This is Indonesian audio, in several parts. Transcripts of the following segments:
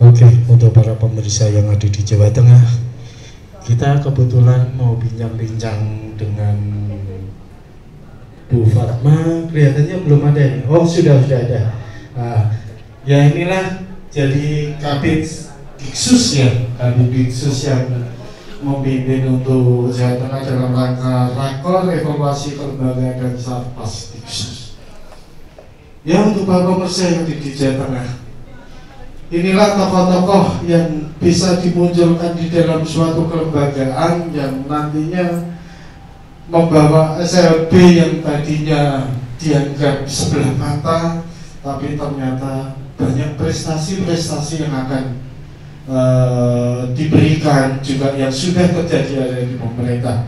Oke, untuk para pemirsa yang ada di Jawa Tengah, kita kebetulan mau bincang-bincang dengan Bu Fatma. Kelihatannya belum ada ini. Oh, sudah ada. Ya inilah jadi Kabid Diksus ya, Kabid Diksus yang memimpin untuk Jawa Tengah dalam rangka rakor evaluasi kelembagaan dan Satpas Diksus. Ya, untuk para pemirsa yang ada di Jawa Tengah, inilah tokoh-tokoh yang bisa dimunculkan di dalam suatu kelembagaan yang nantinya membawa SLB yang tadinya dianggap sebelah mata, tapi ternyata banyak prestasi-prestasi yang akan diberikan juga yang sudah terjadi ada di pemerintah.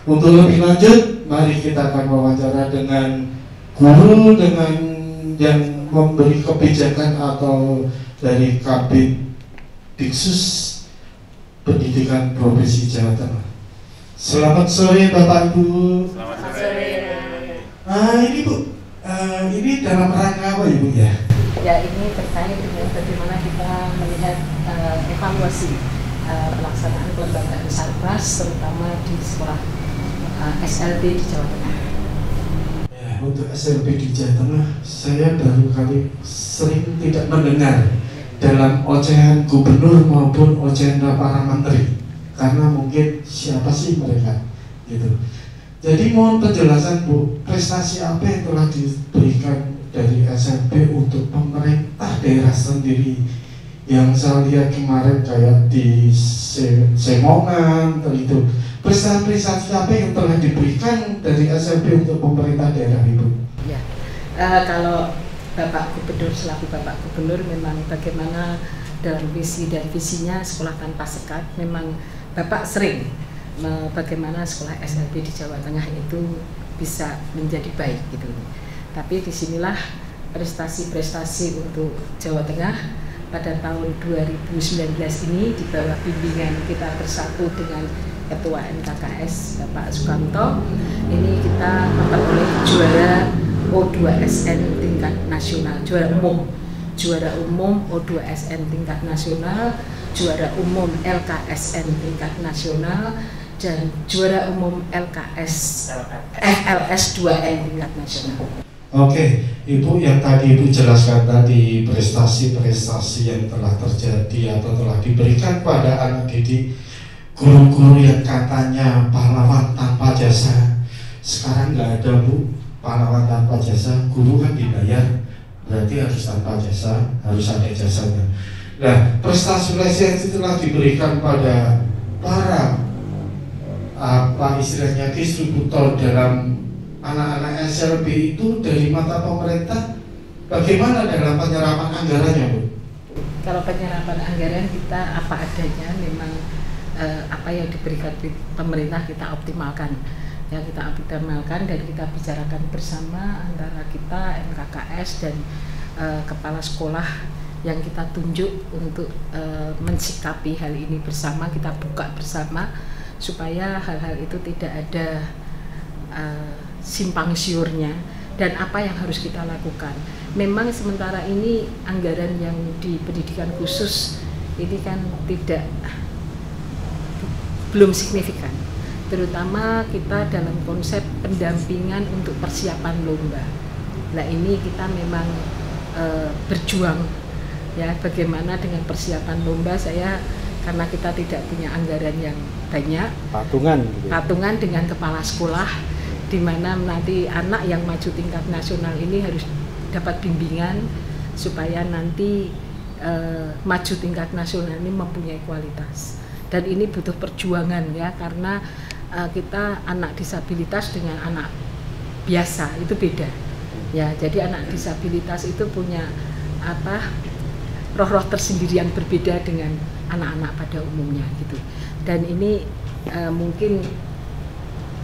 Untuk lebih lanjut, mari kita akan wawancara dengan guru dengan yang memberi kebijakan atau dari Kabid Diksus Pendidikan Provinsi Jawa Tengah. Selamat sore Bapak Ibu. Selamat sore. Ini Bu, ini dalam rangka apa Ibu ya? Ya, ini terkait dengan bagaimana kita melihat evaluasi pelaksanaan kelembagaan Satpas terutama di sekolah SLB di Jawa Tengah. Ya, untuk SLB di Jawa Tengah, saya baru kali sering tidak mendengar dalam ocehan gubernur maupun ocehan para menteri, karena mungkin siapa sih mereka gitu. Jadi mohon penjelasan Bu, prestasi apa yang telah diberikan dari SLB untuk pemerintah daerah sendiri, yang saya lihat kemarin kayak di Semongan itu, prestasi apa yang telah diberikan dari SLB untuk pemerintah daerah Ibu? Ya, kalau Bapak Gubernur selaku Bapak Gubernur memang bagaimana dalam visi dan visinya sekolah tanpa sekat, memang Bapak sering bagaimana sekolah SLB di Jawa Tengah itu bisa menjadi baik gitu. Tapi disinilah prestasi-prestasi untuk Jawa Tengah pada tahun 2019 ini di bawah bimbingan Kita Bersatu dengan Ketua MKKS Bapak Sukamto, ini kita memperoleh juara O2SN tingkat nasional, juara umum O2SN tingkat nasional, juara umum LKSN tingkat nasional, dan juara umum FLS 2N tingkat nasional. Oke, Ibu, yang tadi Ibu jelaskan tadi prestasi-prestasi yang telah terjadi atau telah diberikan pada anak didik, guru-guru yang katanya pahlawan tanpa jasa. Sekarang nggak ada Bu, pahlawan tanpa jasa. Guru kan dibayar, berarti harus tanpa jasa, harus ada jasanya. Nah, prestasi-prestasi itu telah diberikan pada para istilahnya distributor dalam anak-anak SLB itu dari mata pemerintah. Bagaimana dalam penyerapan anggarannya Bu? Kalau penyerapan anggaran kita apa adanya, memang apa yang diberikan pemerintah kita optimalkan. Ya, kita optimalkan dan kita bicarakan bersama antara kita MKKS dan kepala sekolah yang kita tunjuk untuk mensikapi hal ini bersama, kita buka bersama supaya hal-hal itu tidak ada simpang siurnya dan apa yang harus kita lakukan. Memang sementara ini anggaran yang di pendidikan khusus ini kan belum signifikan, terutama kita dalam konsep pendampingan untuk persiapan lomba. Nah, ini kita memang berjuang ya, bagaimana dengan persiapan lomba. Karena kita tidak punya anggaran yang banyak, patungan dengan kepala sekolah, di mana nanti anak yang maju tingkat nasional ini harus dapat bimbingan supaya nanti maju tingkat nasional ini mempunyai kualitas. Dan ini butuh perjuangan ya, karena kita anak disabilitas dengan anak biasa itu beda ya. Jadi anak disabilitas itu punya roh-roh tersendiri yang berbeda dengan anak-anak pada umumnya gitu. Dan ini mungkin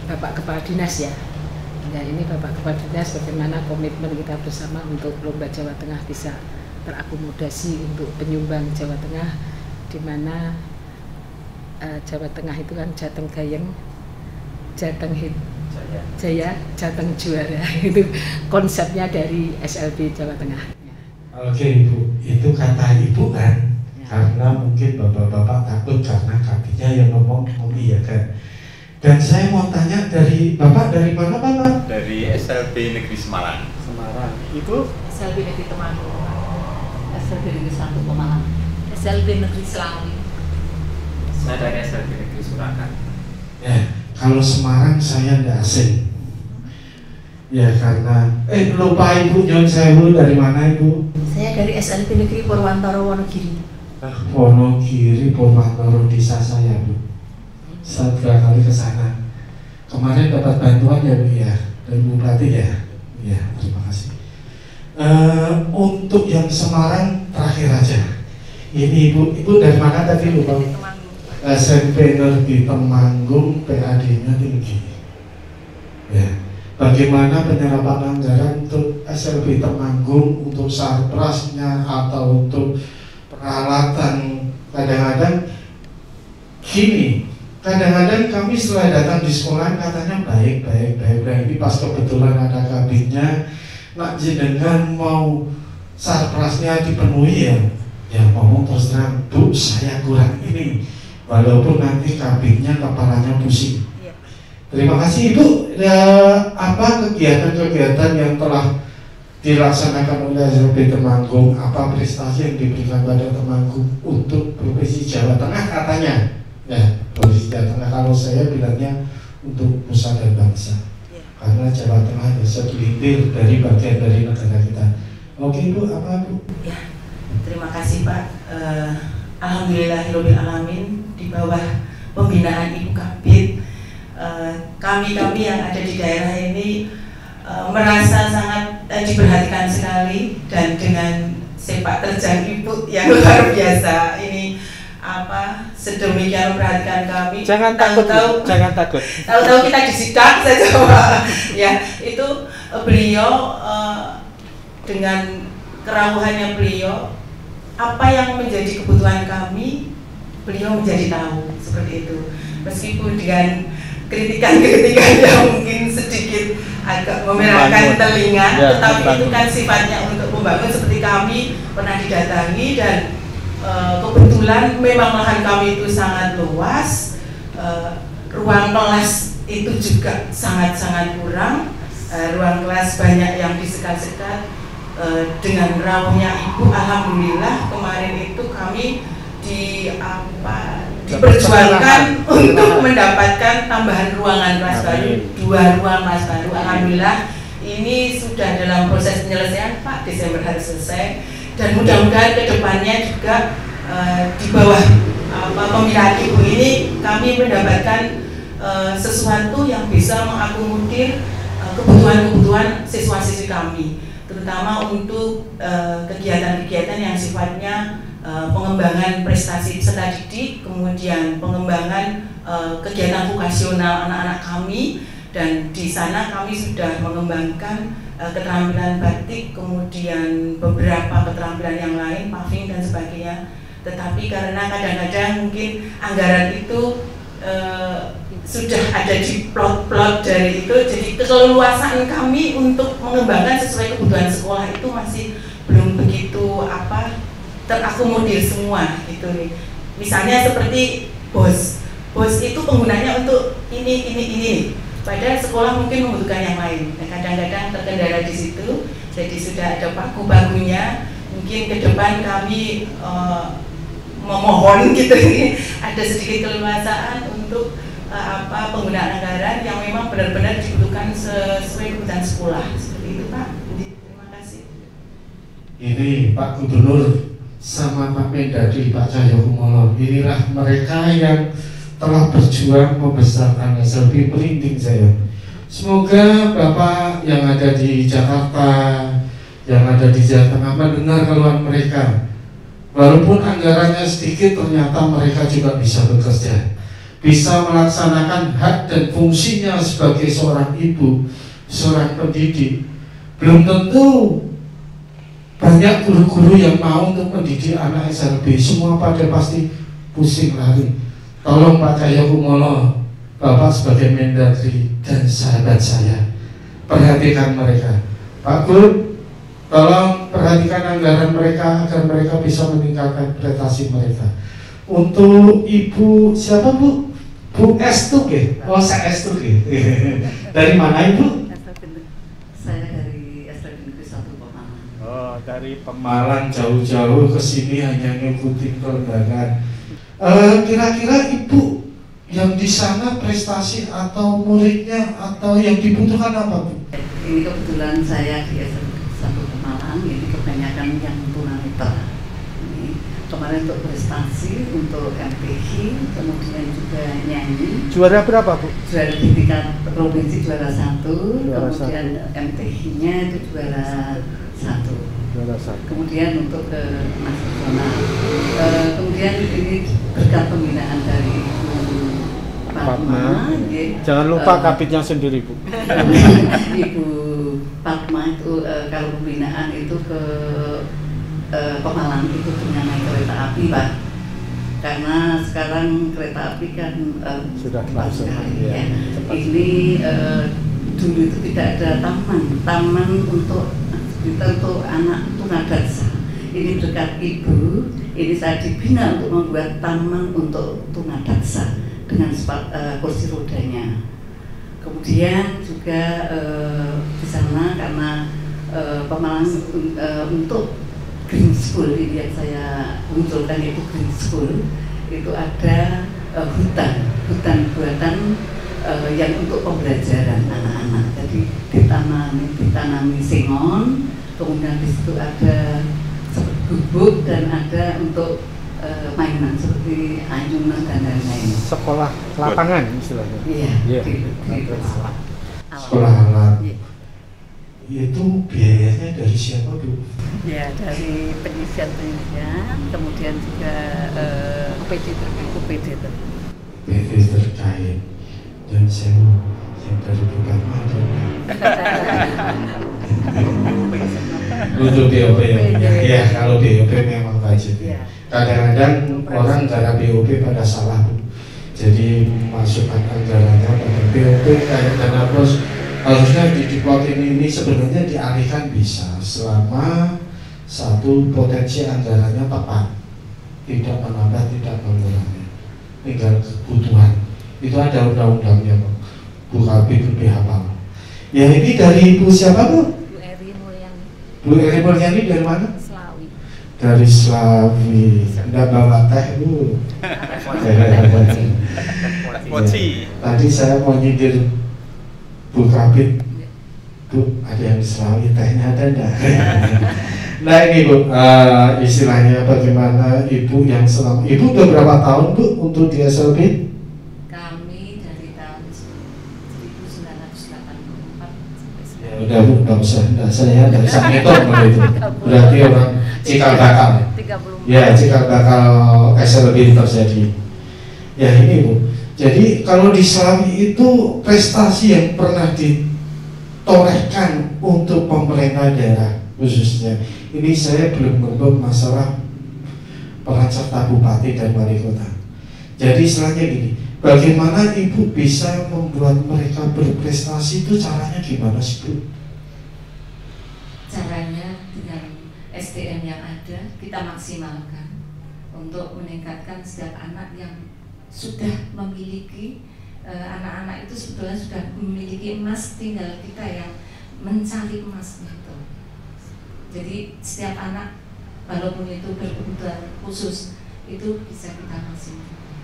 Bapak Kepala Dinas ya, ini Bapak Kepala Dinas bagaimana komitmen kita bersama untuk Lomba Jawa Tengah bisa terakomodasi untuk penyumbang Jawa Tengah, di mana Jawa Tengah itu kan Jateng Gayeng, Jateng Jaya, Jateng Juara. Itu konsepnya dari SLB Jawa Tengah. Oke Ibu, itu kata Ibu kan? karena mungkin bapak-bapak takut karena kakinya yang ngomong mengiyakan. Dan saya mau tanya dari bapak dari mana bapak? Dari SLB Negeri Semarang. Semarang. Ibu? SLB Negeri Temanggung. SLB Negeri 1 Pemalang. SLB Negeri Selangor. Saya dari SLB Negeri Surakarta. Ya, kalau Semarang saya tidak asing. Ya karena lupa ibu Nyon Sewu dari mana ibu? Saya dari SLB Negeri Purwantoro Wonogiri. Wonogiri Purwantoro desa saya bu. Saya berkali ke sana. Kemarin dapat bantuan ya bu ya dari Bupati ya. Ya terima kasih. Untuk yang Semarang terakhir aja. Ini ibu dari mana tadi lupa? SMP Negeri Temanggung, PAD-nya tinggi. Ya. Bagaimana penyerapan anggaran untuk SLB Temanggung untuk sarprasnya atau untuk peralatan? Kadang-kadang gini, kadang-kadang kami setelah datang di sekolah katanya baik. Ini pas kebetulan ada kabinnya, nak jenengan mau sarprasnya dipenuhi ya ngomong terus terang, bu saya kurang ini, walaupun nanti kabinnya kepalanya pusing. Terima kasih Ibu. Apa kegiatan-kegiatan yang telah dilaksanakan oleh SLB Temanggung? Apa prestasi yang diberikan pada Temanggung untuk Provinsi Jawa Tengah katanya? Ya, Provinsi Jawa Tengah. Kalau saya bilangnya untuk nusa dan bangsa. Karena Jawa Tengah hanya segelintir dari bagian dari negara kita. Oke Bu, apa Bu? Ya, terima kasih Pak. Alhamdulillahirabbil alamin, di bawah pembinaan Ibu Kabid. Kami yang ada di daerah ini merasa sangat diperhatikan sekali, dan dengan sepak terjang Ibu yang luar biasa ini sedemikian memperhatikan kami. Jangan takut. Tahu-tahu kita disidak saja Pak. Ya, itu beliau dengan kerawahannya beliau, apa yang menjadi kebutuhan kami, beliau menjadi tahu seperti itu. Meskipun dengan kritikan-kritikan yang mungkin sedikit agak memerahkan telinga, tetapi itu kan sifatnya untuk membangun. Seperti kami pernah didatangi dan kebetulan memang lahan kami itu sangat luas, ruang kelas itu juga sangat-sangat kurang, ruang kelas banyak yang disekat-sekat. Dengan rawuhnya Ibu, alhamdulillah kemarin itu kami diperjuangkan untuk mendapatkan tambahan ruangan kelas baru, 2 ruang kelas baru. Alhamdulillah ini sudah dalam proses penyelesaian Pak, Desember harus selesai, dan mudah-mudahan kedepannya juga di bawah pembinaan Ibu ini kami mendapatkan sesuatu yang bisa mengakomodir kebutuhan-kebutuhan siswa-siswi kami, terutama untuk kegiatan-kegiatan yang sifatnya pengembangan prestasi peserta didik, kemudian pengembangan kegiatan vokasional anak-anak kami, dan di sana kami sudah mengembangkan keterampilan batik, kemudian beberapa keterampilan yang lain, paving dan sebagainya. Tetapi karena kadang-kadang mungkin anggaran itu sudah ada di plot-plot dari itu, jadi keleluasaan kami untuk mengembangkan sesuai kebutuhan sekolah itu masih belum begitu terakomodir semua gitu nih. Misalnya seperti bos itu penggunanya untuk ini. Padahal sekolah mungkin membutuhkan yang lain. Nah, kadang-kadang terkendala di situ. Jadi sudah ada paku-pakunya. Mungkin ke depan kami memohon gitu ada sedikit keleluasaan untuk penggunaan anggaran yang memang benar-benar dibutuhkan sesuai kebutuhan sekolah. Seperti itu Pak. Terima kasih. Ini Pak Gubernur sama Pak Mendagri, Pak Cahyokumolo, inilah mereka yang telah berjuang membesarkan SLB. Merinding saya. Semoga Bapak yang ada di Jakarta, yang ada di Jawa Tengah mendengar keluhan mereka. Walaupun anggarannya sedikit, ternyata mereka juga bisa bekerja, bisa melaksanakan hak dan fungsinya sebagai seorang ibu, seorang pendidik. Belum tentu banyak guru-guru yang mau untuk mendidik anak SLB, semua pada pasti pusing lari. Tolong Pak Cahyokumolo, Bapak sebagai Mendagri dan sahabat saya, perhatikan mereka. Pak Guru, Tolong perhatikan anggaran mereka agar mereka bisa meningkatkan prestasi mereka. Untuk Ibu siapa Bu? Bu Estuke. Oh, saya Estuke. Dari mana Ibu? Saya dari SD Negeri 1 Pemalang. Oh, dari Pemalang jauh-jauh ke sini hanya ngikutin perlembagaan. Kira-kira Ibu yang di sana prestasi atau muridnya atau yang dibutuhkan apa Bu? Ini kebetulan saya di SD 1 Pemalang, ini kebanyakan yang tunanetra. Ini kemarin untuk prestasi, untuk MTQ, kemudian juga nyanyi. Juara berapa Bu? Juara di tingkat provinsi juara 1, Juara kemudian MTQ-nya itu juara 1. Juara 1. Kemudian untuk ke nasional, kemudian ini berkat pembinaan dari Fatma. Jangan lupa kapitnya sendiri Bu. Ibu Fatma itu kalau pembinaan itu ke Pemalang itu dengan naik kereta api Pak, karena sekarang kereta api kan sudah masuk ya. Ini dulu itu tidak ada taman untuk anak tunadarsa. Ini dekat ibu, ini saya dibina untuk membuat taman untuk tunadarsa dengan kursi rodanya. Kemudian juga di sana karena Pemalang untuk Green School ini yang saya munculkan, itu Green School, itu ada hutan buatan yang untuk pembelajaran anak-anak. Jadi ditanami singon, kemudian di situ ada gubuk dan ada untuk mainan seperti ayunan dan lain-lain. Sekolah lapangan istilahnya. Iya. Sekolah alat. Itu biayanya dari siapa Bu? Ya, dari penelitian, kemudian juga UPD terkait. Dan yang dari bukan ada. Untuk BOP ya, kalau BOP memang wajib ya. Kadang-kadang orang gara BOP pada salah Bu. Jadi masukkan anggarannya pada BOP kayak dana bos. Harusnya di diplotin ini sebenarnya dialihkan bisa selama satu potensi anggarannya tepat, tidak menambah, tidak mengurangi, tinggal kebutuhan. Itu ada undang-undangnya Pak. Bu Kabit lebih hafal. Ya ini dari Ibu siapa Bu? Bu Eri Mulyani. Bu Eri Mulyani dari mana? Slawi. Dari Slawi. Enggak bawa teh Bu. Mochi. Tadi saya mau nyindir Bu Kabit, Bu ada yang di Slawi, tehnya ada enggak? Nah ini Bu, istilahnya bagaimana Ibu yang selama, Ibu udah berapa tahun Bu untuk di SLB? Kami dari tahun 1984 Ya udah Bu, nggak saya nggak bisa ngitung kalau itu. Berarti orang cikal bakal. 34. Ya cikal bakal SLB terjadi. Ya ini Bu. Jadi kalau di Slawi itu prestasi yang pernah ditorehkan untuk pemerintah daerah khususnya. Ini saya belum ngomong masalah peran serta bupati dan wali kota. Jadi istilahnya gini, bagaimana Ibu bisa membuat mereka berprestasi itu caranya gimana sih Bu? Caranya dengan SDM yang ada kita maksimalkan untuk meningkatkan setiap anak yang sudah memiliki anak-anak itu sebetulnya sudah memiliki emas, tinggal kita yang mencari emasnya itu. Jadi setiap anak walaupun itu berkebutuhan khusus itu bisa kita maksimalkan.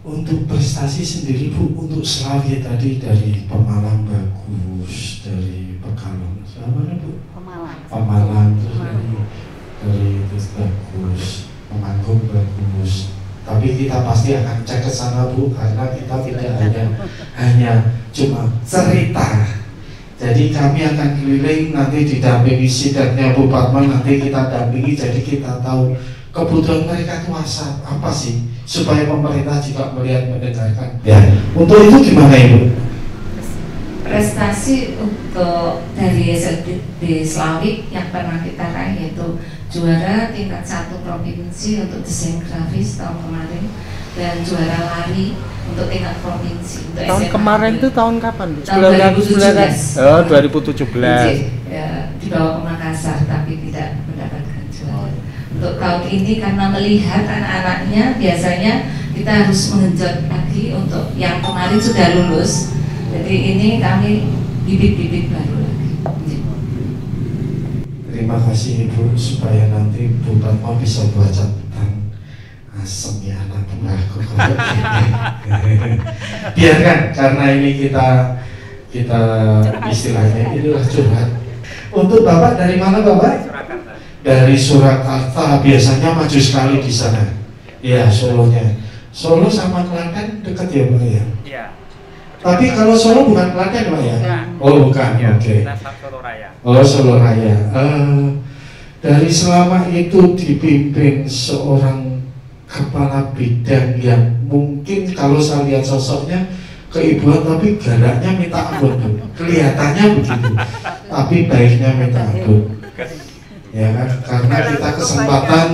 Untuk prestasi sendiri Bu, untuk Slawi tadi dari Pemalang bagus, dari Pekalongan mana Bu? Pemalang terus dari itu bagus, Temanggung bagus. Tapi kita pasti akan cek ke sana Bu, karena kita tidak hanya cuma cerita. Jadi kami akan keliling, nanti didampingi sidatnya Bu Fatma, nanti kita dampingi, jadi kita tahu kebutuhan mereka itu apa sih, supaya pemerintah juga melihat mendengarkan. Ya, untuk itu gimana Ibu? Prestasi untuk dari SLB Slawi yang pernah kita raih yaitu juara tingkat 1 provinsi untuk desain grafis tahun kemarin. dan juara lari untuk tingkat provinsi. Untuk Tahun SMA. kemarin itu tahun kapan, Bu? Tahun 2017. Oh, 2017. Ya, dibawa ke Makassar tapi tidak mendapatkan juara. Untuk tahun ini karena melihat anak-anaknya, biasanya kita harus mengenjot lagi untuk yang kemarin sudah lulus. Jadi ini kami bibit-bibit baru lagi. Terima kasih Ibu, supaya nanti Bu Fatma bisa baca tentang asem ya anak buahku kalau gini. Biarkan, karena ini kita istilahnya inilah curhat. Untuk Bapak dari mana Bapak? Surakarta. Dari Surakarta, biasanya maju sekali di sana. Ya, Solonya. Solo sama Klaten dekat ya Pak ya? Iya. Tapi kalau Solo bukan Klaten Pak ya? Bukan. Oh bukan, Iya, oke. kita Solo Raya. Oh Solo Raya. Dari selama itu dipimpin seorang kepala bidang yang mungkin kalau saya lihat sosoknya keibuan tapi galaknya minta ampun, kelihatannya begitu, tapi baiknya minta ampun. Ya kan? Karena kita kesempatan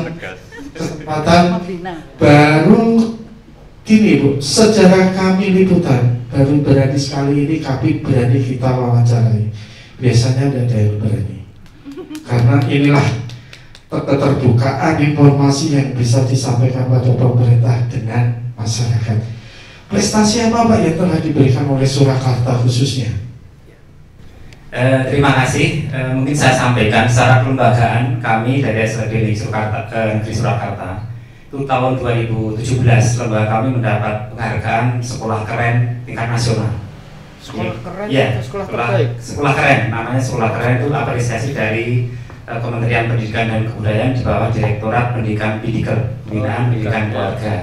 baru gini Bu, sejarah kami liputan baru berani sekali ini kami berani kita wawancarai. Biasanya tidak ada yang berani. Karena inilah keterbukaan informasi yang bisa disampaikan pada pemerintah dengan masyarakat. Prestasi apa Pak yang telah diberikan oleh Surakarta khususnya? Terima kasih. Mungkin saya sampaikan secara kelembagaan kami dari SLB Negeri Surakarta itu tahun 2017 lembaga kami mendapat penghargaan sekolah keren tingkat nasional. Sekolah keren Ya, atau sekolah terbaik? Sekolah keren, namanya sekolah keren itu apresiasi dari Kementerian Pendidikan dan Kebudayaan di bawah Direktorat Pendidikan Pembinaan Pendidikan Keluarga.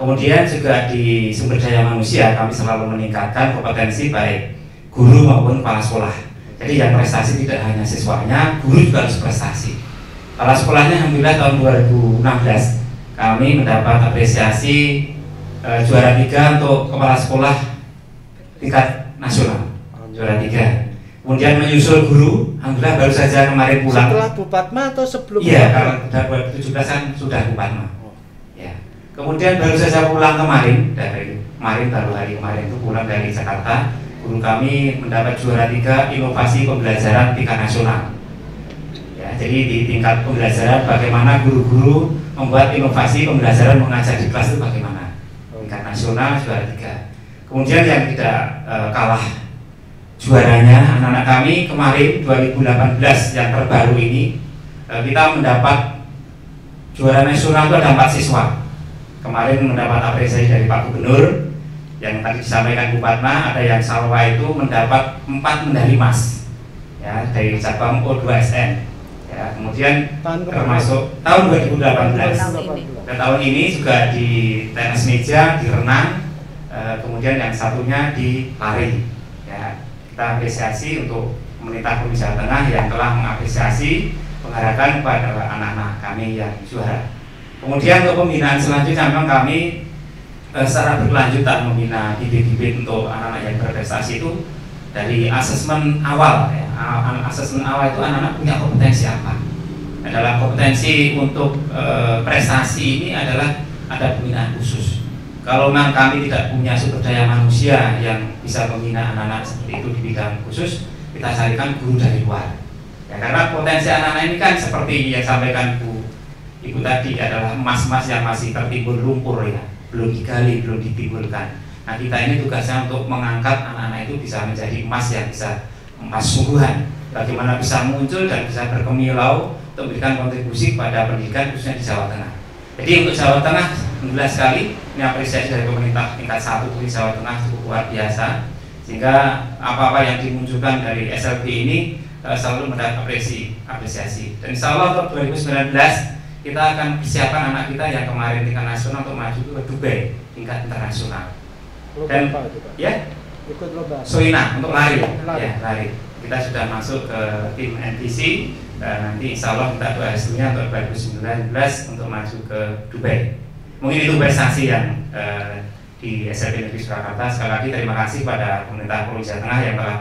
Kemudian juga di sumber daya manusia kami selalu meningkatkan kompetensi baik guru maupun kepala sekolah. Jadi yang prestasi tidak hanya siswanya, guru juga harus prestasi. Kepala sekolahnya alhamdulillah tahun 2016 kami mendapat apresiasi juara 3 untuk kepala sekolah tingkat nasional, juara 3. Kemudian menyusul guru, alhamdulillah baru saja kemarin pulang. Setelah Bu Fatma atau sebelum? Iya, kalau sudah 2017 kan sudah Bu Fatma. Ya. Kemudian baru saja pulang kemarin, baru hari kemarin itu pulang dari Jakarta. Guru kami mendapat juara 3 inovasi pembelajaran tingkat nasional. Ya, jadi di tingkat pembelajaran bagaimana guru-guru membuat inovasi pembelajaran mengajar di kelas itu bagaimana. Tingkat nasional juara 3. Kemudian yang tidak kalah juaranya anak-anak kami kemarin 2018 yang terbaru ini kita mendapat juara nasional itu ada 4 siswa. Kemarin mendapat apresiasi dari Pak Gubernur yang tadi disampaikan Bu Fatma, ada yang Salwa itu mendapat 4 medali emas ya dari cabang O2SN ya. Kemudian termasuk tahun 2018 dan tahun ini juga di tenis meja, di renang, kemudian yang satunya di lari ya. Kita apresiasi untuk pemerintah Provinsi Jawa Tengah yang telah mengapresiasi penghargaan kepada anak-anak kami yang juara. Kemudian untuk pembinaan selanjutnya memang kami secara berkelanjutan membina bibit-bibit untuk anak-anak yang berprestasi itu dari asesmen awal ya. Asesmen awal itu anak-anak punya kompetensi apa. Adalah kompetensi untuk prestasi ini adalah ada pembinaan khusus. Kalau memang kami tidak punya sumber daya manusia yang bisa membina anak-anak seperti itu di bidang khusus, kita carikan guru dari luar. Ya, karena potensi anak-anak ini kan seperti yang sampaikan Ibu tadi adalah emas-emas yang masih tertimbun lumpur ya, belum digali, belum ditimbulkan. Nah kita ini tugasnya untuk mengangkat anak-anak itu bisa menjadi emas yang bisa emas sungguhan. Bagaimana bisa muncul dan bisa berkemilau untuk memberikan kontribusi pada pendidikan khususnya di Jawa Tengah. Jadi untuk Jawa Tengah, alhamdulillah sekali ini apresiasi dari pemerintah tingkat 1 di Jawa Tengah cukup luar biasa. Sehingga apa-apa yang dimunculkan dari SLB ini selalu mendapat apresiasi. Dan insya Allah untuk 2019 kita akan persiapkan anak kita yang kemarin tingkat nasional untuk maju ke Dubai tingkat internasional. Dan ya, ikut lomba. Soina untuk lari. Ya, lari. Kita sudah masuk ke tim NPC. Dan nanti insya Allah kita doa restunya untuk 2019 untuk maju ke Dubai. Mungkin itu prestasi yang di SLB Negeri Surakarta. Sekali lagi terima kasih pada pemerintah Provinsi Jawa Tengah yang telah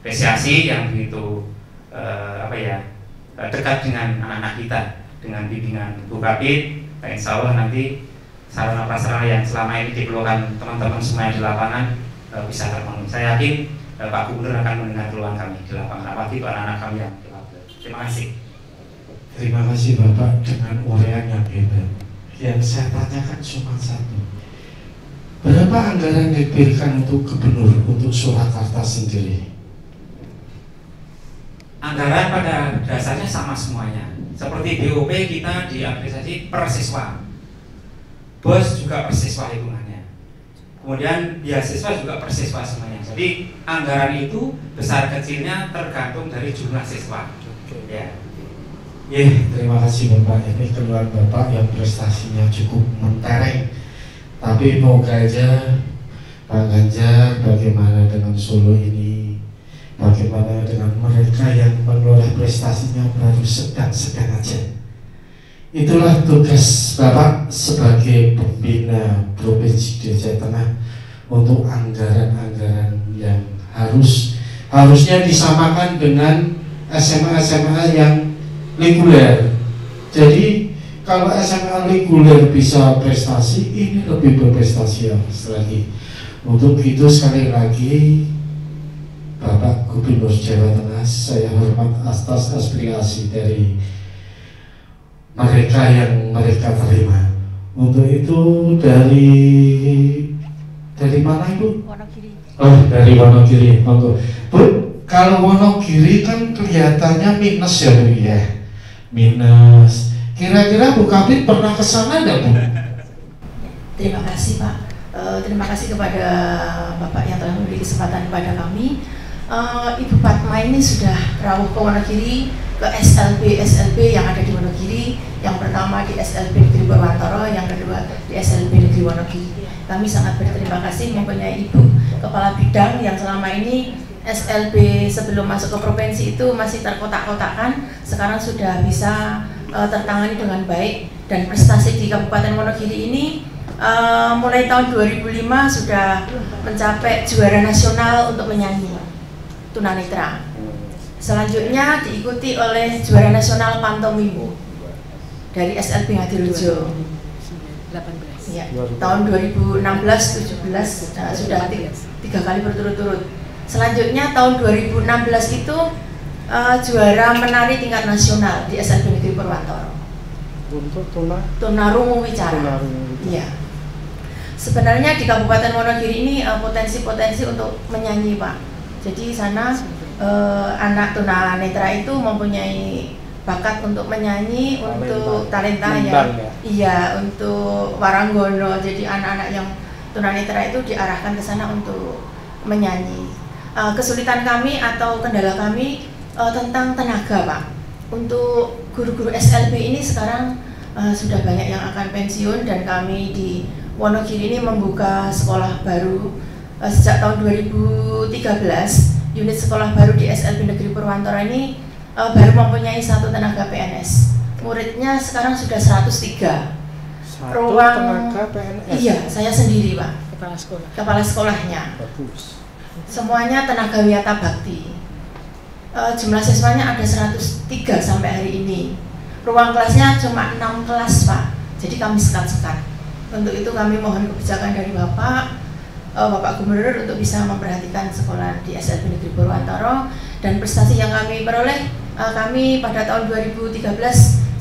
apresiasi yang begitu dekat dengan anak-anak kita dengan bimbingan Bu Kapit. Dan insya Allah nanti sarana prasarana yang selama ini dikeluhkan teman-teman semua yang di lapangan bisa terpenuhi. Saya yakin Pak Gubernur akan mendengar keluhan kami di lapangan, apalagi para anak kami yang difabel. Terima kasih. Terima kasih Bapak dengan uraian yang hebat. Yang saya tanyakan cuma satu. Berapa anggaran diberikan untuk gubernur untuk Surakarta sendiri? Anggaran pada dasarnya sama semuanya. Seperti BOP kita diapresiasi per siswa. BOS juga per siswa hitungannya. Kemudian beasiswa juga per siswa semuanya. Jadi anggaran itu besar kecilnya tergantung dari jumlah siswa. Ya. Terima kasih Bapak. Ini keluar Bapak yang prestasinya cukup mentereng. Tapi moga aja Pak Ganjar bagaimana dengan Solo ini, bagaimana dengan mereka yang menoleh prestasinya baru sedang-sedang aja. Itulah tugas Bapak sebagai pembina Provinsi Jawa Tengah untuk anggaran-anggaran yang harusnya disamakan dengan SMA-SMA yang reguler. Jadi kalau SMA reguler bisa prestasi, ini lebih berprestasi lagi. Untuk itu sekali lagi Bapak Gubernur Jawa Tengah, saya hormat atas aspirasi dari mereka yang mereka terima. Untuk itu dari mana Ibu? Wonogiri. Oh, dari Wonogiri. Monggo. Bu, kalau Wonogiri kan kelihatannya minus ya Bu ya. Minus. Kira-kira Bu Kabit pernah ke sana enggak Bu? Terima kasih Pak. Terima kasih kepada Bapak yang telah memberi kesempatan kepada kami. Ibu Fatma ini sudah rawuh ke Wonogiri, ke SLB yang ada di Wonogiri. Yang pertama di SLB Negeri Purwantoro, yang kedua di SLB Negeri Wonogiri. Kami sangat berterima kasih mempunyai Ibu Kepala Bidang yang selama ini SLB sebelum masuk ke provinsi itu masih terkotak-kotakan, sekarang sudah bisa tertangani dengan baik, dan prestasi di Kabupaten Wonogiri ini mulai tahun 2005 sudah mencapai juara nasional untuk menyanyi tunanetra. Selanjutnya diikuti oleh juara nasional pantomime dari SLB Ngadirejo. 18. Ya, tahun 2016-17 sudah 3 kali berturut-turut. Selanjutnya tahun 2016 itu juara menari tingkat nasional di SLB Negeri Purwantoro. Untuk tunarungu wicara. Iya. Sebenarnya di Kabupaten Wonogiri ini potensi-potensi untuk menyanyi Pak. Jadi sana anak tunanetra itu mempunyai bakat untuk menyanyi, untuk talenta ya. Iya, untuk waranggono. Jadi anak-anak yang tunanetra itu diarahkan ke sana untuk menyanyi. Kesulitan kami atau kendala kami tentang tenaga Pak. Untuk guru-guru SLB ini sekarang sudah banyak yang akan pensiun, dan kami di Wonogiri ini membuka sekolah baru sejak tahun 2013. Unit sekolah baru di SLB Negeri Purwantoro ini baru mempunyai 1 tenaga PNS. Muridnya sekarang sudah 103. Ruang tenaga PNS. Iya, saya sendiri Pak. Kepala sekolahnya. Bagus. Semuanya tenaga wiyata bakti. Jumlah siswanya ada 103 sampai hari ini. Ruang kelasnya cuma 6 kelas Pak. Jadi kami sekat-sekat. Untuk itu kami mohon kebijakan dari Bapak Gubernur untuk bisa memperhatikan sekolah di SLB Negeri Purwantoro, dan prestasi yang kami peroleh, kami pada tahun 2013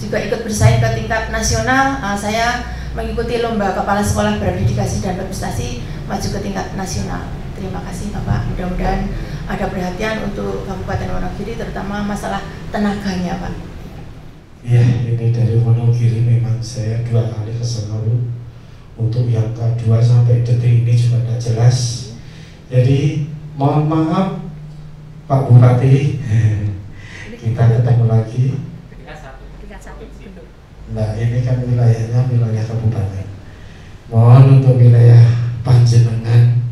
juga ikut bersaing ke tingkat nasional. Saya mengikuti lomba kepala sekolah berdedikasi dan berprestasi maju ke tingkat nasional. Terima kasih Bapak, mudah-mudahan ada perhatian untuk Kabupaten Wonogiri, terutama masalah tenaganya Pak. Iya, ini dari Wonogiri memang saya 2 kali ke sana Bu. Untuk yang kedua sampai detik ini juga tidak jelas. Jadi mohon maaf Pak Bupati, kita ketemu lagi. Nah, ini kan wilayahnya wilayah kabupaten. Mohon untuk wilayah panjenengan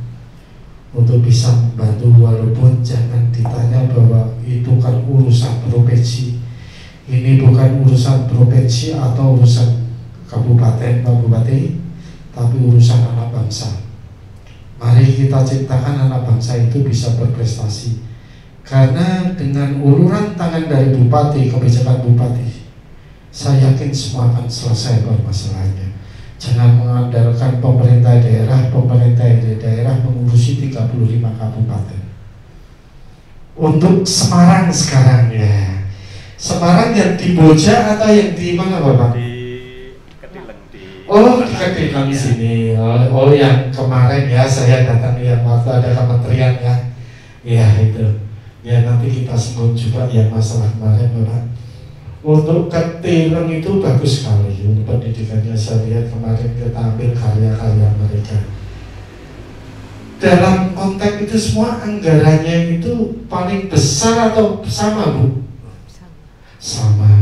untuk bisa membantu, walaupun jangan ditanya bahwa itu kan urusan provinsi. Ini bukan urusan provinsi atau urusan kabupaten Pak Bupati, tapi urusan anak bangsa. Mari kita ciptakan anak bangsa itu bisa berprestasi. Karena dengan uluran tangan dari Bupati, kebijakan Bupati, saya yakin semua akan selesai permasalahannya. Jangan mengandalkan pemerintah daerah mengurusi 35 kabupaten. Untuk Semarang sekarang ya. Semarang yang di Boja atau yang di mana Bapak? Di Kedileng di. Oh, di Kedileng sini. Oh, yang kemarin ya saya datang yang waktu ada kementerian ya. Ya itu. Ya nanti kita sebut juga yang masalah kemarin Bapak. Untuk Kedileng itu bagus sekali untuk pendidikannya. Saya lihat kemarin kita ambil karya-karya mereka. Dalam konteks itu semua anggarannya itu paling besar atau sama Bu? Sama.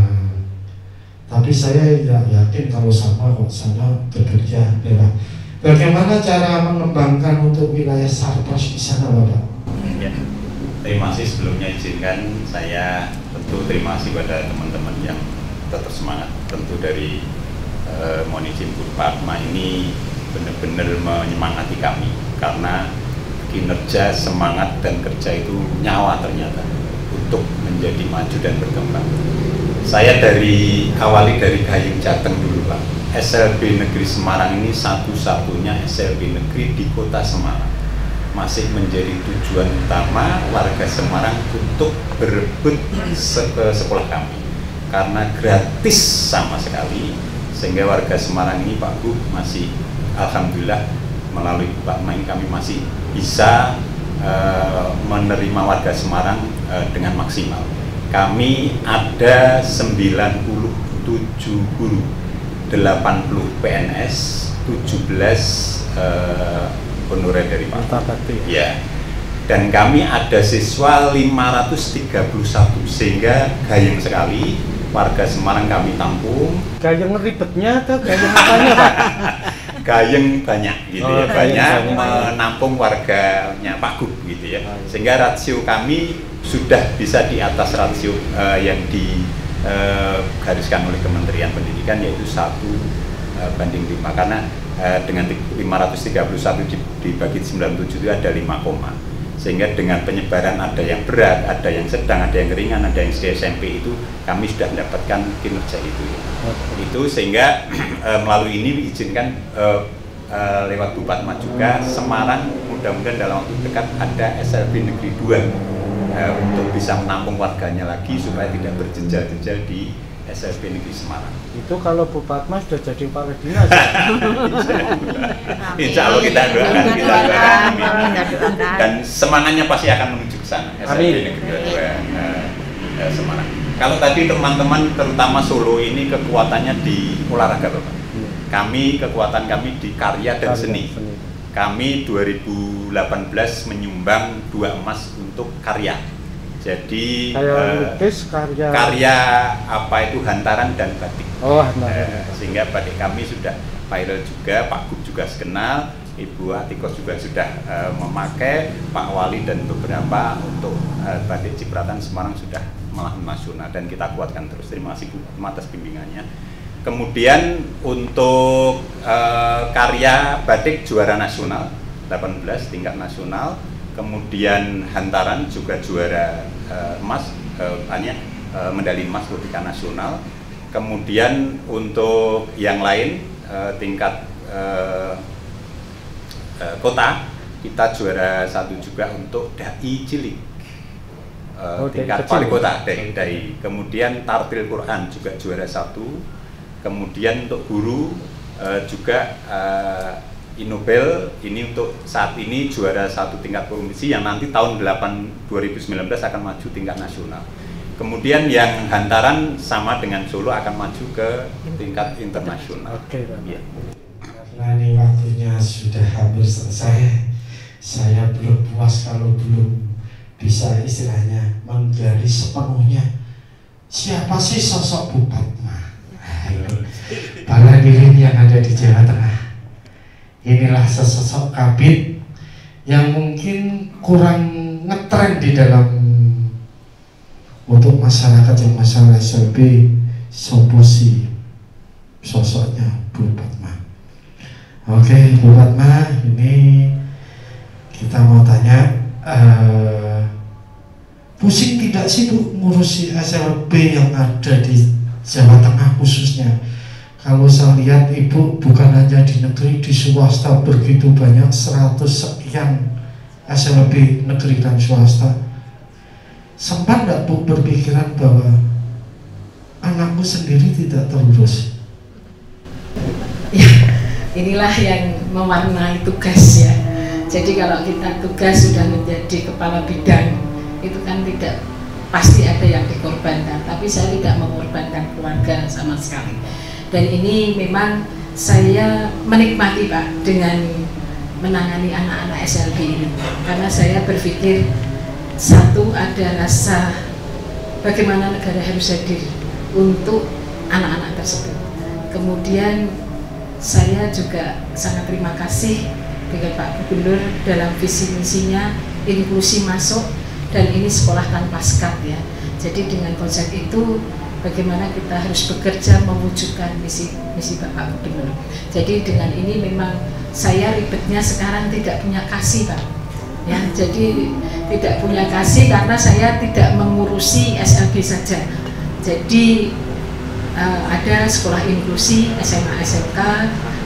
Tapi saya tidak yakin kalau sama kok, sana bekerja ya. Bagaimana cara mengembangkan untuk wilayah Sarpras di sana Bapak? Ya, terima kasih sebelumnya izinkan saya tentu terima kasih pada teman-teman yang tetap semangat. Tentu dari mohon izin Bu Fatma ini benar-benar menyemangati kami karena kinerja, semangat dan kerja itu nyawa ternyata untuk menjadi maju dan berkembang. Saya awali dari Gayeng Jateng dulu Pak. SLB Negeri Semarang ini satu-satunya SLB Negeri di Kota Semarang. Masih menjadi tujuan utama warga Semarang untuk berebut ke sekolah kami karena gratis sama sekali, sehingga warga Semarang ini Pak Bu masih alhamdulillah melalui Pak Main kami masih bisa menerima warga Semarang dengan maksimal. Kami ada 97 guru, 80 PNS, 17 honorer dari Pak. Ya. Dan kami ada siswa 531 sehingga gayeng sekali warga Semarang kami tampung. Gayeng ribetnya atau gayeng apanya Pak? Gayeng banyak gitu ya, banyak menampung warganya Pak Gub gitu ya. Sehingga rasio kami sudah bisa di atas rasio yang digariskan oleh Kementerian Pendidikan, yaitu 1:5 karena dengan 531 dibagi 97 itu ada 5, sehingga dengan penyebaran ada yang berat, ada yang sedang, ada yang ringan, ada yang SMP itu kami sudah mendapatkan kinerja itu ya. Itu sehingga melalui ini diizinkan lewat Bu Fatma juga Semarang mudah-mudahan dalam waktu dekat ada SLB Negeri 2 untuk bisa menampung warganya lagi supaya tidak berjenjal-jenjal di SLB Negeri Semarang. Itu kalau Bu Fatma sudah jadi kepala dinas. Insya Allah kita doakan, dan semangatnya pasti akan menuju ke sana. SLB Negeri 2 Semarang. Kalau tadi teman-teman terutama Solo ini kekuatannya di olahraga Bapak. Kekuatan kami di karya dan seni. Kami 2018 menyumbang 2 emas untuk karya. Jadi karya apa itu hantaran dan batik. Sehingga batik kami sudah viral juga, Pak Gub juga kenal, Ibu Atikos juga sudah memakai, Pak Wali dan beberapa untuk batik cipratan Semarang sudah malah nasional dan kita kuatkan terus. Terima kasih Bu atas bimbingannya. Kemudian untuk karya batik juara nasional 18 tingkat nasional. Kemudian hantaran juga juara emas, medali emas untuk tingkat nasional. Kemudian untuk yang lain tingkat kota kita juara 1 juga untuk dai cilik, tingkat wali kota dai. Kemudian tartil Quran juga juara 1. Kemudian untuk guru juga Inobel ini untuk saat ini juara 1 tingkat provinsi yang nanti tahun 2019 akan maju tingkat nasional. Kemudian yang hantaran sama dengan Solo akan maju ke tingkat internasional. Ya. Karena ini waktunya sudah hampir selesai, saya belum puas kalau belum bisa istilahnya menggaris sepenuhnya siapa sih sosok Bu Fatma. Para hadirin yang ada di Jawa Tengah, inilah sesosok kabit yang mungkin kurang ngetren di dalam untuk masyarakat yang masalah SLB. Soposi sosoknya Bu Fatma. Oke, Bu Fatma, ini kita mau tanya, pusing tidak sih Bu ngurusi SLB yang ada di Jawa Tengah khususnya? Kalau saya lihat Ibu bukan hanya di negeri, di swasta begitu banyak, 100 sekian SLB negeri dan swasta. Sempat nggak Bu berpikiran bahwa anakku sendiri tidak terurus? Ya, inilah yang mewarnai tugas ya. Jadi kalau kita tugas sudah menjadi kepala bidang, itu kan tidak pasti ada yang dikorbankan, tapi saya tidak mengorbankan keluarga sama sekali. Dan ini memang saya menikmati Pak dengan menangani anak-anak SLB ini, karena saya berpikir satu, ada rasa bagaimana negara harus hadir untuk anak-anak tersebut. Kemudian saya juga sangat terima kasih dengan Pak Gubernur dalam visi misinya inklusi masuk, dan ini sekolah tanpa sekat ya. Jadi dengan konsep itu bagaimana kita harus bekerja mewujudkan misi Bapak Gubernur. Jadi dengan ini memang saya ribetnya sekarang tidak punya kasih Pak ya, jadi tidak punya kasih karena saya tidak mengurusi SLB saja. Jadi ada sekolah inklusi, SMA SMK,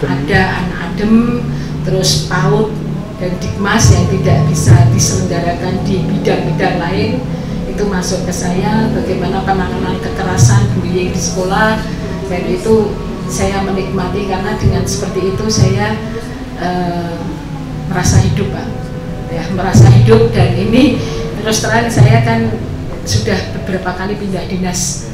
ada anak adem, terus PAUD dan Dikmas yang tidak bisa diselenggarakan di bidang-bidang lain, itu masuk ke saya. Bagaimana penanganan kekerasan bullying di sekolah, dan itu saya menikmati karena dengan seperti itu saya merasa hidup Pak ya, merasa hidup. Dan ini terus terang saya kan sudah beberapa kali pindah dinas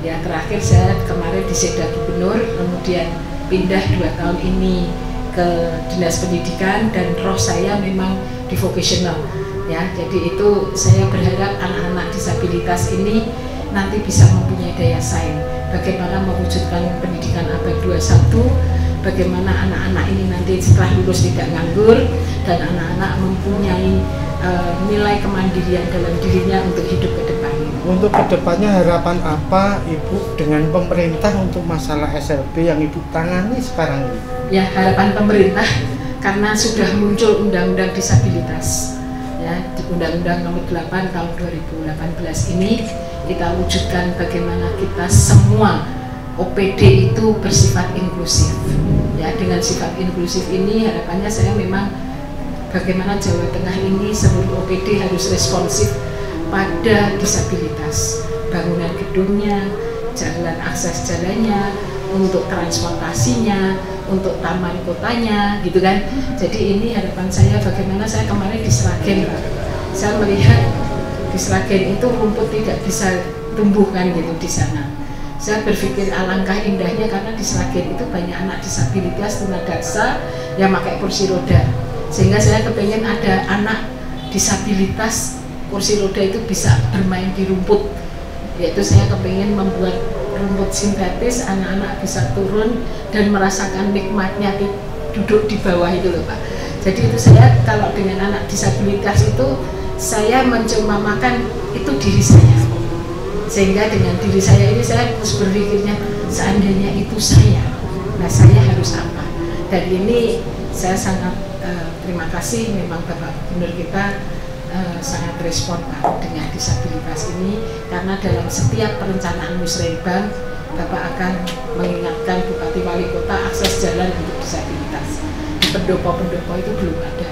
ya, terakhir saya kemarin di Sekda Gubernur, kemudian pindah 2 tahun ini ke Dinas Pendidikan, dan roh saya memang di vocational ya. Jadi itu saya berharap anak-anak disabilitas ini nanti bisa mempunyai daya saing, bagaimana mewujudkan pendidikan abad 21, bagaimana anak-anak ini nanti setelah lulus tidak nganggur, dan anak-anak mempunyai nilai kemandirian dalam dirinya untuk hidup ke depan. Untuk kedepannya harapan apa Ibu dengan pemerintah untuk masalah SLB yang Ibu tangani sekarang ini? Ya, harapan pemerintah karena sudah muncul Undang-Undang Disabilitas ya, Undang-Undang Nomor 8 tahun 2018 ini kita wujudkan bagaimana kita semua OPD itu bersifat inklusif ya. Dengan sifat inklusif ini harapannya saya memang bagaimana Jawa Tengah ini seluruh OPD harus responsif pada disabilitas, bangunan gedungnya, jalan akses jalannya, untuk transportasinya, untuk taman kotanya, gitu kan. Jadi ini harapan saya bagaimana saya kemarin di Sragen, saya melihat di Sragen itu rumput tidak bisa tumbuhkan gitu di sana. Saya berpikir alangkah indahnya karena di Sragen itu banyak anak disabilitas tunadaksa yang pakai kursi roda, sehingga saya kepengen ada anak disabilitas kursi roda itu bisa bermain di rumput, yaitu saya kepengen membuat rumput sintetis, anak-anak bisa turun dan merasakan nikmatnya duduk di bawah itu loh Pak. Jadi itu saya kalau dengan anak disabilitas itu saya mencemamakan itu diri saya, sehingga dengan diri saya ini saya terus berpikirnya seandainya itu saya, nah saya harus apa. Dan ini saya sangat terima kasih memang Bapak Gubernur kita sangat respon Pak dengan disabilitas ini, karena dalam setiap perencanaan musrenbang Bapak akan mengingatkan Bupati Wali Kota akses jalan untuk disabilitas. Di pendopo-pendopo itu belum ada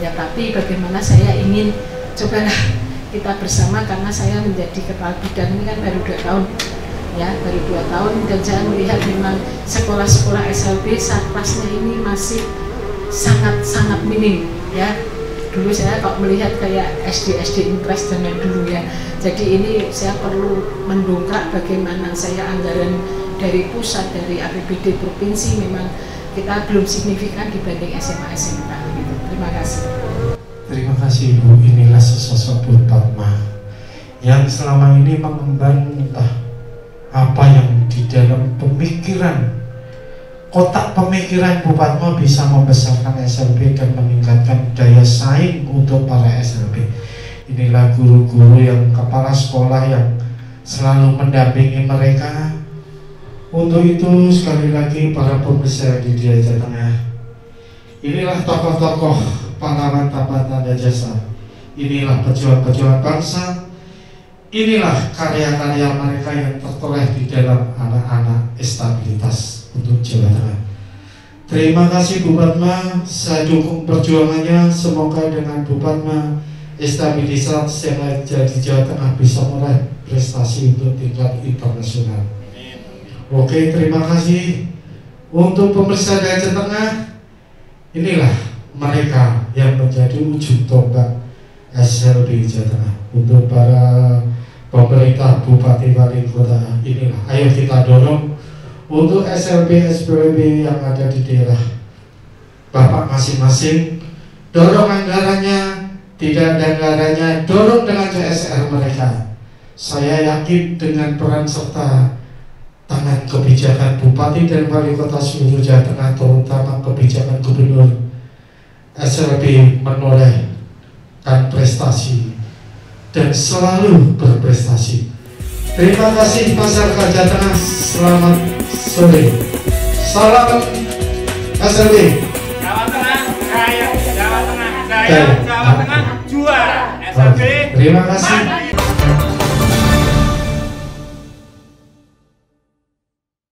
ya, tapi bagaimana saya ingin cobalah kita bersama, karena saya menjadi kepala bidang ini kan baru 2 tahun ya, baru 2 tahun, dan saya melihat memang sekolah-sekolah SLB satpasnya ini masih sangat-sangat minim ya. Dulu saya kok melihat kayak SD impres zaman dulu ya. Jadi ini saya perlu mendongkrak bagaimana saya anggaran dari pusat, dari APBD provinsi memang kita belum signifikan dibanding SMA SMK gitu. Terima kasih. Terima kasih Ibu. Inilah sosok Bu Padma yang selama ini mengemban entah apa yang di dalam pemikiran, kotak pemikiran Bu Padma bisa membesarkan SLB dan meningkatkan daya saing untuk para SLB. Inilah guru-guru yang kepala sekolah yang selalu mendampingi mereka. Untuk itu sekali lagi para pemirsa di Jawa Tengah, inilah tokoh-tokoh pahlawan tanpa tanda jasa, inilah pejuang-pejuang bangsa, inilah karya-karya mereka yang tertoleh di dalam anak-anak stabilitas. untuk Jawa Tengah. Terima kasih Bu Padma, saya dukung perjuangannya. Semoga dengan Bu Padma stabilitas yang ada di Jawa Tengah bisa meraih prestasi untuk tingkat internasional. Oke, terima kasih. Untuk pemirsa dari Jawa Tengah, inilah mereka yang menjadi ujung tombak SLB Jawa Tengah. Untuk para pemerintah, bupati, wali kota, inilah ayo kita dorong untuk SLB SPWB yang ada di daerah Bapak masing-masing. Dorong anggarannya, tidak ada anggarannya, dorong dengan CSR mereka. Saya yakin dengan peran serta tangan kebijakan bupati dan wali kota seluruh Jawa Tengah, terutama kebijakan gubernur, SLB menorehkan prestasi dan selalu berprestasi. Terima kasih masyarakat Jawa Tengah, selamat sore. Salam SLB. Jawa Tengah jaya, Jawa Tengah jaya, Jawa Tengah juara. SLB. Terima kasih.